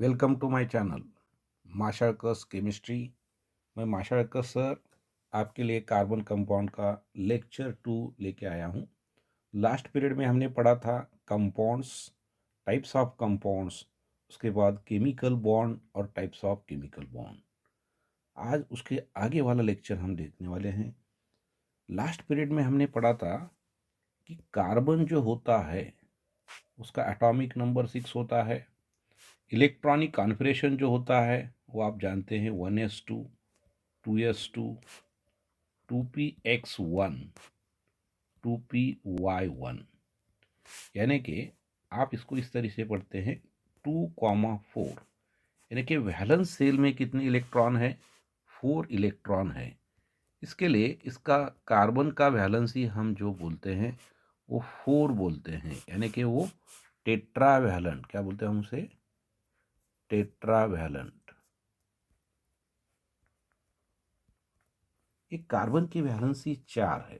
Welcome to my channel Masharks chemistry. मैं Masharks sir आपके लिए कार्बन कंपाउंड का लेक्चर 2 लेके आया हूँ। लास्ट पीरियड में हमने पढ़ा था कंपाउंड्स, टाइप्स ऑफ कंपाउंड्स, उसके बाद केमिकल बॉन्ड और टाइप्स ऑफ केमिकल बॉन्ड। आज उसके आगे वाला लेक्चर हम देखने वाले हैं। लास्ट पीरियड में हमने पढ़ा था कि कार्बन जो होता है उसका एटॉमिक नंबर 6 होता है। इलेक्ट्रॉनिक कॉन्फ़िगरेशन जो होता है वो आप जानते हैं 1s2, 2s2, 2px1, 2py1। यानी कि आप इसको इस तरह से पढ़ते हैं 2,4। यानी कि वैलेंस सेल में कितने इलेक्ट्रॉन है? 4 इलेक्ट्रॉन है। इसके लिए इसका कार्बन का वैलेंस ही हम जो बोलते हैं वो 4 बोलते हैं। यानी कि वो टेट्रावैलेंट, क्या बोलते हैं हम उसे? टेट्रावैलेंट। एक कार्बन की वैलेंसी 4 है।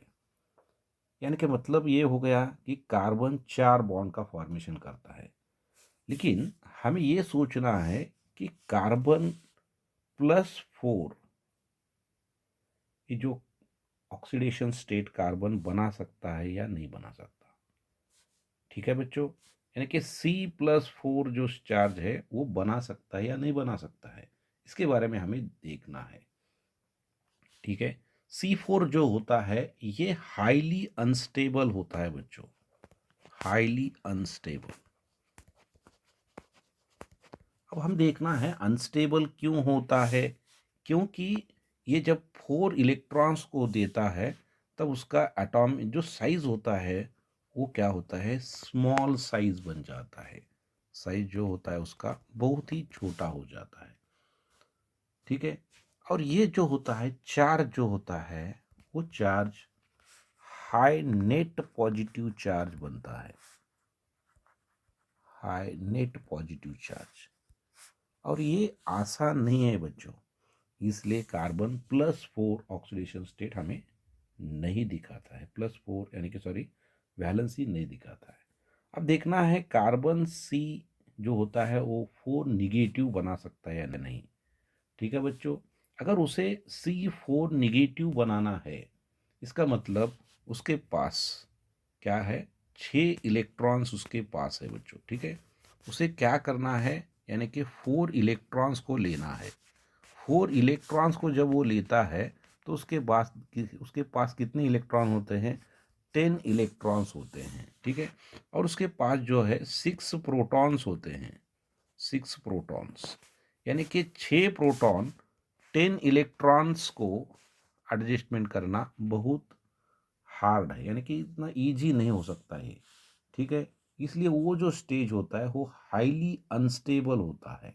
यानी कि मतलब ये हो गया कि कार्बन 4 बॉन्ड का फॉर्मेशन करता है। लेकिन हमें ये सोचना है कि कार्बन +4 ये जो ऑक्सीडेशन स्टेट कार्बन बना सकता है या नहीं बना सकता। ठीक है बच्चों, यानी कि C+4 जो चार्ज है वो बना सकता है या नहीं बना सकता है, इसके बारे में हमें देखना है। ठीक है, C4 जो होता है ये हाईली अनस्टेबल होता है बच्चों, हाईली अनस्टेबल। अब हम देखना है अनस्टेबल क्यों होता है। क्योंकि ये जब 4 इलेक्ट्रॉन्स को देता है तब उसका एटॉम जो साइज होता है वो क्या होता है? स्मॉल साइज बन जाता है। साइज जो होता है उसका बहुत ही छोटा हो जाता है। ठीक है, और ये जो होता है चार्ज जो होता है वो charge high net positive charge बनता है, हाई नेट पॉजिटिव चार्ज। और ये आसान नहीं है बच्चों, इसलिए कार्बन +4 ऑक्सीडेशन स्टेट हमें नहीं दिखाता है। +4 यानी कि सॉरी वैलेंसी नहीं दिखाता है। अब देखना है कार्बन सी जो होता है वो 4 निगेटिव बना सकता है या नहीं। ठीक है बच्चों, अगर उसे C4 निगेटिव बनाना है इसका मतलब उसके पास क्या है? 6 इलेक्ट्रॉन्स उसके पास है बच्चों। ठीक है, उसे क्या करना है? यानी कि 4 इलेक्ट्रॉन्स को लेना है। 4 इलेक्ट्रॉन्स को जब वो लेता है तो उसके पास कितने इलेक्ट्रॉन होते हैं? 10 इलेक्ट्रॉन्स होते हैं। ठीक है, और उसके पास जो है 6 प्रोटॉन्स होते हैं, 6 प्रोटॉन्स। यानी कि 6 प्रोटॉन 10 इलेक्ट्रॉन्स को एडजस्टमेंट करना बहुत हार्ड है, यानी कि इतना ईजी नहीं हो सकता है। ठीक है, इसलिए वो जो स्टेज होता है वो हाईली अनस्टेबल होता है।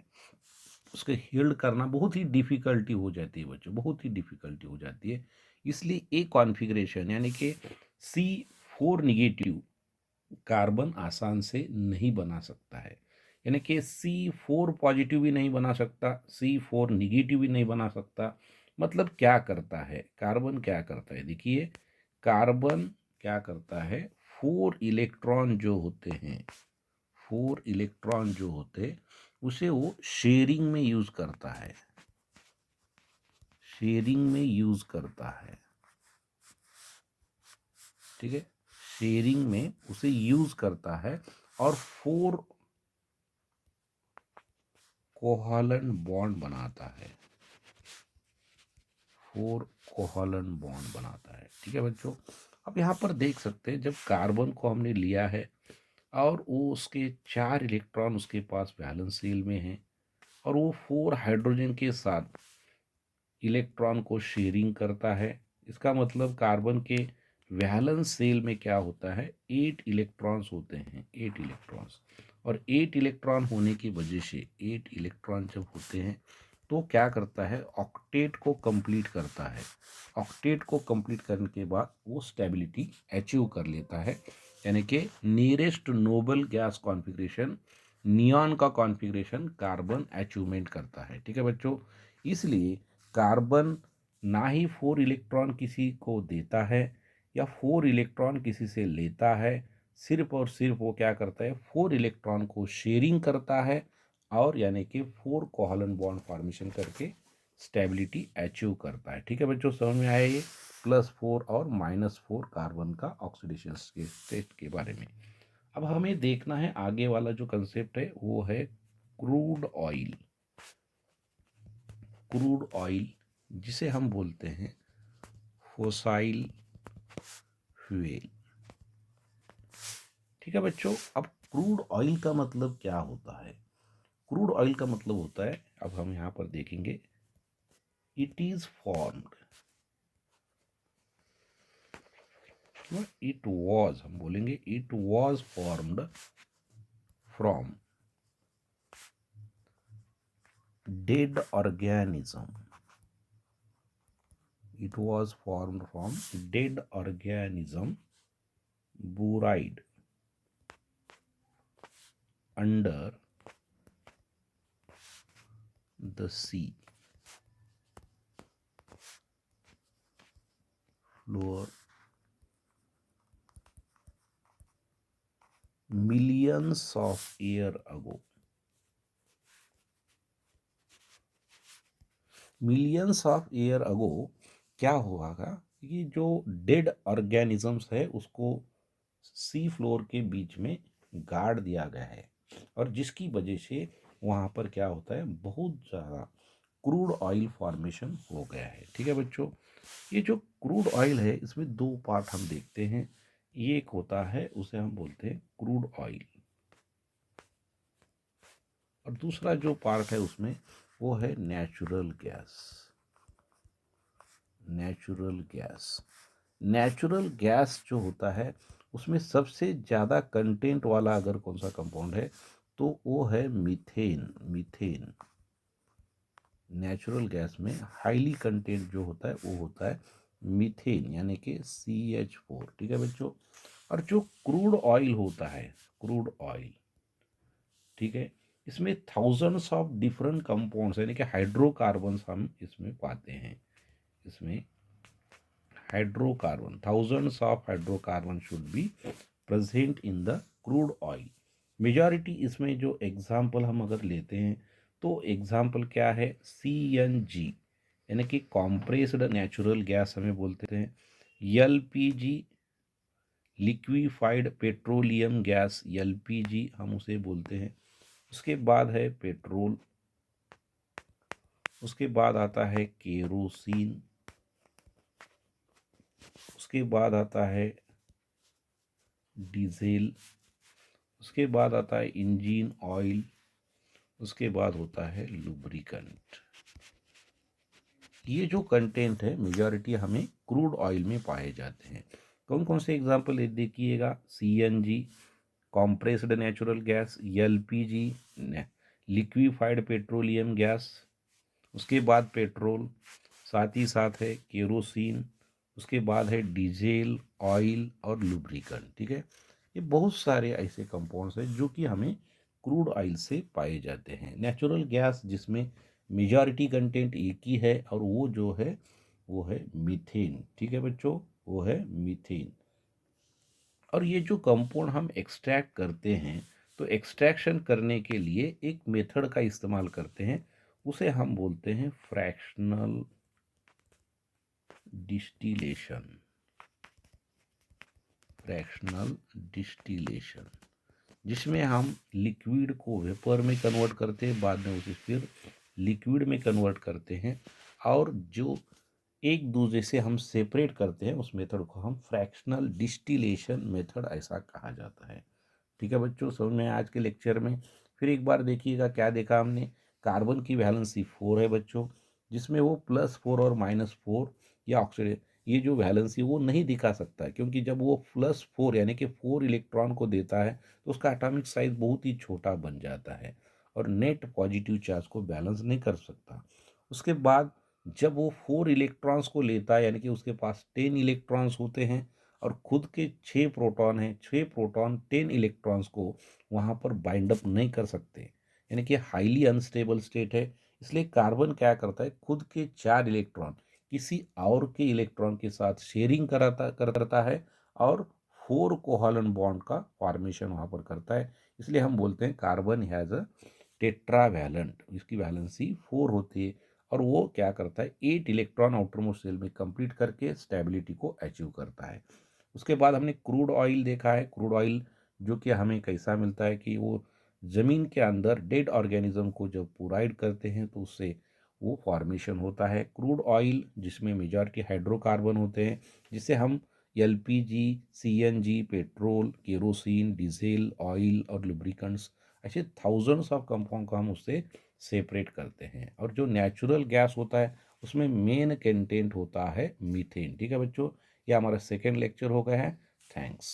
उसके हील्ड करना बहुत ही डिफ़िकल्टी हो जाती है बच्चों, बहुत ही डिफ़िकल्टी हो जाती है। इसलिए एक कॉन्फ़िगरेशन यानी कि C4 निगेटिव कार्बन आसान से नहीं बना सकता है। यानी कि C4 पॉजिटिव भी नहीं बना सकता, C4 निगेटिव भी नहीं बना सकता। मतलब क्या करता है कार्बन? क्या करता है देखिए, कार्बन क्या करता है? 4 इलेक्ट्रॉन जो होते हैं, 4 इलेक्ट्रॉन जो होते उसे वो शेयरिंग में यूज करता है, शेयरिंग में यूज करता है। ठीक है, शेयरिंग में उसे यूज करता है और 4 कोवैलेंट बॉन्ड बनाता है, 4 कोवैलेंट बॉन्ड बनाता है। ठीक है बच्चों, अब यहाँ पर देख सकते हैं जब कार्बन को हमने लिया है और वो उसके 4 इलेक्ट्रॉन उसके पास वैलेंस शेल में हैं और वो 4 हाइड्रोजन के साथ इलेक्ट्रॉन को शेयरिंग करता है। इसका मतलब कार्बन के वैलेंस सेल में क्या होता है? 8 इलेक्ट्रॉन्स होते हैं, 8 इलेक्ट्रॉन्स। और 8 इलेक्ट्रॉन होने की वजह से 8 इलेक्ट्रॉन जब होते हैं तो क्या करता है? ऑक्टेट को कंप्लीट करता है। ऑक्टेट को कंप्लीट करने के बाद वो स्टेबिलिटी अचीव कर लेता है। यानी कि nearest noble gas configuration, neon का कॉन्फ़िगरेशन कार्बन अचीवमेंट करता है। ठीक है बच्चों, इसलिए कार्बन ना ही 4 इलेक्ट्रॉन किसी को देता है या 4 इलेक्ट्रॉन किसी से लेता है। सिर्फ और सिर्फ वो क्या करता है? 4 इलेक्ट्रॉन को शेयरिंग करता है और यानी कि 4 कोवैलेंट बॉन्ड फॉर्मेशन करके स्टेबिलिटी अचीव करता है। ठीक है बच्चों, समझ में आया ये +4 और -4 कार्बन का ऑक्सीडेशन स्टेट के बारे में। अब हमें देखना है आगे वाला जो कंसेप्ट है वो है क्रूड ऑयल। क्रूड ऑयल जिसे हम बोलते हैं फोसाइल फ्यूल। ठीक है बच्चों, अब क्रूड ऑयल का मतलब क्या होता है? क्रूड ऑयल का मतलब होता है, अब हम यहां पर देखेंगे, it is formed, it was, हम बोलेंगे it was formed from dead organism. It was formed from dead organism buried under the sea floor millions of years ago। Millions of year ago क्या हुआ था कि जो डेड ऑर्गेनिजम्स है उसको sea floor के बीच में गाड़ दिया गया है, और जिसकी वजह से वहाँ पर क्या होता है, बहुत ज़्यादा क्रूड ऑयल फॉर्मेशन हो गया है। ठीक है बच्चों, ये जो क्रूड ऑयल है इसमें दो पार्ट हम देखते हैं। ये एक होता है उसे हम बोलते हैं क्रूड ऑयल, और दूसरा जो पार्ट है उसमें वो है natural gas. Natural gas, natural gas जो होता है उसमें सबसे ज़्यादा कंटेंट वाला अगर कौन सा कंपाउंड है तो वो है मीथेन। मीथेन नेचुरल गैस में हाईली कंटेंट जो होता है वो होता है मीथेन, यानी कि CH4। ठीक है बच्चों, और जो क्रूड ऑयल होता है, क्रूड ऑयल, ठीक है, इसमें थाउजेंड्स ऑफ डिफरेंट कंपाउंड्स यानी कि हाइड्रोकार्बन्स हम इसमें पाते हैं। इसमें hydrocarbon, thousands of hydrocarbon should be present in the crude oil. Majority इसमें जो एग्जाम्पल हम अगर लेते हैं तो एग्जाम्पल क्या है, CNG यानी कि कॉम्प्रेस्ड नेचुरल गैस हमें बोलते हैं, LPG liquefied petroleum gas, LPG हम उसे बोलते हैं। उसके बाद है पेट्रोल, उसके बाद आता है केरोसिन, उसके बाद आता है डीजल, उसके बाद आता है इंजन ऑयल, उसके बाद होता है लुब्रिकेंट। ये जो कंटेंट है मेजॉरिटी हमें क्रूड ऑयल में पाए जाते हैं। कौन कौन से एग्जाम्पल देखिएगा, CNG compressed natural gas, LPG liquefied petroleum gas, उसके बाद पेट्रोल, साथ ही साथ है केरोसिन, उसके बाद है डीजल, ऑयल और लुब्रिकेंट। ठीक है, ये बहुत सारे ऐसे कंपाउंड्स हैं जो कि हमें क्रूड ऑयल से पाए जाते हैं। नेचुरल गैस जिसमें मेजॉरिटी कंटेंट एक ही है और वो जो है वो है मीथेन। ठीक है बच्चों, वो है मीथेन। और ये जो कंपाउंड हम एक्सट्रैक्ट करते हैं तो एक्सट्रैक्शन करने के लिए एक मेथड का इस्तेमाल करते हैं, उसे हम बोलते हैं फ्रैक्शनल डिस्टिलेशन। फ्रैक्शनल डिस्टिलेशन जिसमें हम लिक्विड को वेपर में कन्वर्ट करते हैं, बाद में उसे फिर लिक्विड में कन्वर्ट करते हैं, और जो एक दूसरे से हम सेपरेट करते हैं उस मेथड को हम फ्रैक्शनल डिस्टिलेशन मेथड ऐसा कहा जाता है। ठीक है बच्चों, समझ में आज के लेक्चर में फिर एक बार देखिएगा क्या देखा हमने। कार्बन की वैलेंसी 4 है बच्चों, जिसमें वो +4 और -4 या ऑक्सीडेशन, ये जो वैलेंसी वो नहीं दिखा सकता है, क्योंकि जब वो +4 यानी कि 4 इलेक्ट्रॉन को देता है तो उसका एटॉमिक साइज बहुत ही छोटा बन जाता है और नेट पॉजिटिव चार्ज को बैलेंस नहीं कर सकता। उसके बाद जब वो 4 इलेक्ट्रॉन्स को लेता है यानी कि उसके पास 10 इलेक्ट्रॉन्स होते हैं और खुद के 6 प्रोटॉन हैं, 6 प्रोटॉन 10 इलेक्ट्रॉन्स को वहाँ पर बाइंड अप नहीं कर सकते, यानी कि हाईली अनस्टेबल स्टेट है। इसलिए कार्बन क्या करता है, खुद के 4 इलेक्ट्रॉन किसी और के इलेक्ट्रॉन के साथ शेयरिंग करता है और 4 कोवैलेंट बॉन्ड का फॉर्मेशन वहाँ पर करता है। इसलिए हम बोलते हैं कार्बन हैज़ अ टेट्रावैलेंट, इसकी वैलेंसी 4 होती है और वो क्या करता है 8 इलेक्ट्रॉन आउटर मोस्ट शेल में कंप्लीट करके स्टेबिलिटी को अचीव करता है। उसके बाद हमने क्रूड ऑयल देखा है। क्रूड ऑयल जो कि हमें कैसा मिलता है कि वो ज़मीन के अंदर डेड ऑर्गेनिज्म को जब पुराइड करते हैं तो उससे वो फॉर्मेशन होता है। क्रूड ऑयल जिसमें मेजॉरिटी हाइड्रोकार्बन होते हैं, जिसे हम LPG, CNG, petrol, kerosene, diesel, oil और लुब्रिकेंट्स ऐसे थाउजेंड्स ऑफ कंपाउंड को हम उससे सेपरेट करते हैं। और जो नेचुरल गैस होता है उसमें मेन कंटेंट होता है मीथेन। ठीक है बच्चों, ये हमारा सेकेंड लेक्चर हो गया है। थैंक्स।